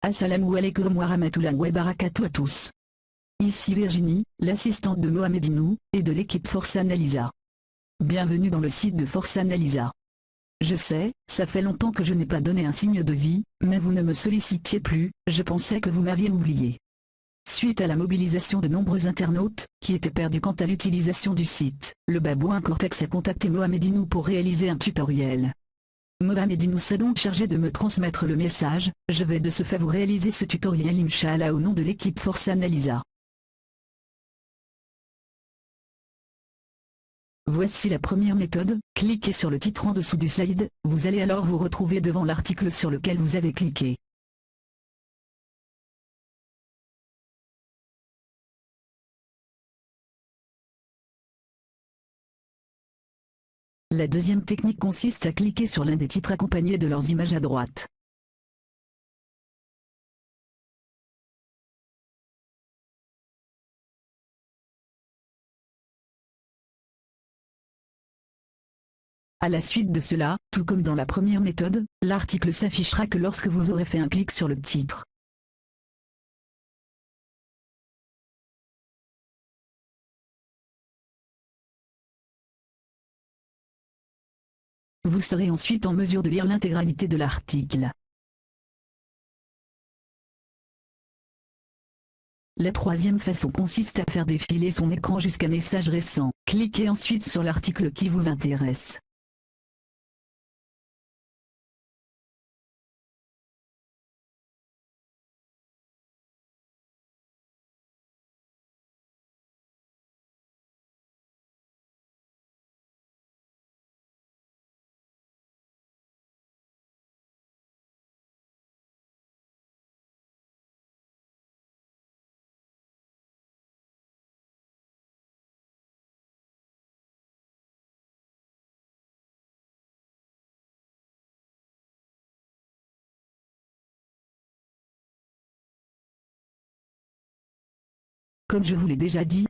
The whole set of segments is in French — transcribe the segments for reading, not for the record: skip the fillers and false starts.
Assalamu alaikum wa rahmatullahi wa barakatuh à tous. Ici Virginie, l'assistante de Mohamed Inou, et de l'équipe Force Analysa. Bienvenue dans le site de Force Analysa. Je sais, ça fait longtemps que je n'ai pas donné un signe de vie, mais vous ne me sollicitiez plus, je pensais que vous m'aviez oublié. Suite à la mobilisation de nombreux internautes, qui étaient perdus quant à l'utilisation du site, le babouin Cortex a contacté Mohamed Inou pour réaliser un tutoriel. Mohamed Inou s'est donc chargé de me transmettre le message, je vais de ce fait vous réaliser ce tutoriel Inch'Allah au nom de l'équipe Force Analysa. Voici la première méthode, cliquez sur le titre en dessous du slide, vous allez alors vous retrouver devant l'article sur lequel vous avez cliqué. La deuxième technique consiste à cliquer sur l'un des titres accompagnés de leurs images à droite. À la suite de cela, tout comme dans la première méthode, l'article s'affichera que lorsque vous aurez fait un clic sur le titre. Vous serez ensuite en mesure de lire l'intégralité de l'article. La troisième façon consiste à faire défiler son écran jusqu'à message récent. Cliquez ensuite sur l'article qui vous intéresse. Comme je vous l'ai déjà dit,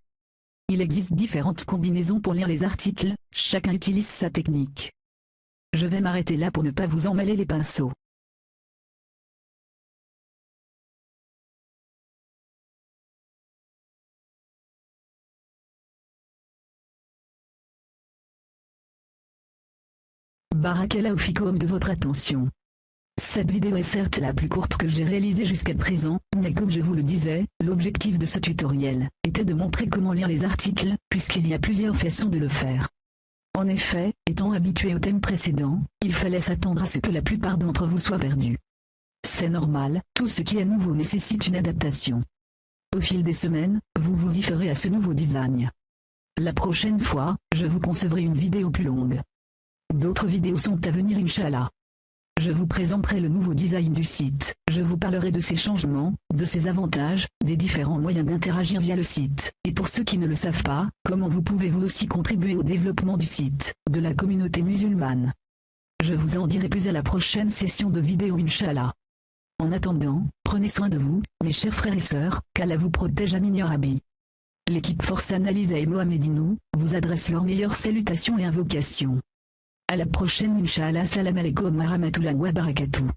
il existe différentes combinaisons pour lire les articles, chacun utilise sa technique. Je vais m'arrêter là pour ne pas vous emmêler les pinceaux. Barakallahu fikoum de votre attention. Cette vidéo est certes la plus courte que j'ai réalisée jusqu'à présent, mais comme je vous le disais, l'objectif de ce tutoriel était de montrer comment lire les articles, puisqu'il y a plusieurs façons de le faire. En effet, étant habitué au thème précédent, il fallait s'attendre à ce que la plupart d'entre vous soient perdus. C'est normal, tout ce qui est nouveau nécessite une adaptation. Au fil des semaines, vous vous y ferez à ce nouveau design. La prochaine fois, je vous concevrai une vidéo plus longue. D'autres vidéos sont à venir Inch'Allah. Je vous présenterai le nouveau design du site, je vous parlerai de ses changements, de ses avantages, des différents moyens d'interagir via le site, et pour ceux qui ne le savent pas, comment vous pouvez vous aussi contribuer au développement du site, de la communauté musulmane. Je vous en dirai plus à la prochaine session de vidéo Inch'Allah. En attendant, prenez soin de vous, mes chers frères et sœurs, qu'Allah vous protège Amin ya Rabbi. L'équipe Force Analysa et Mohamed Inou vous adressent leurs meilleures salutations et invocations. À la prochaine Inch'Allah, salam alaikum wa rahmatullahi wa barakatuh.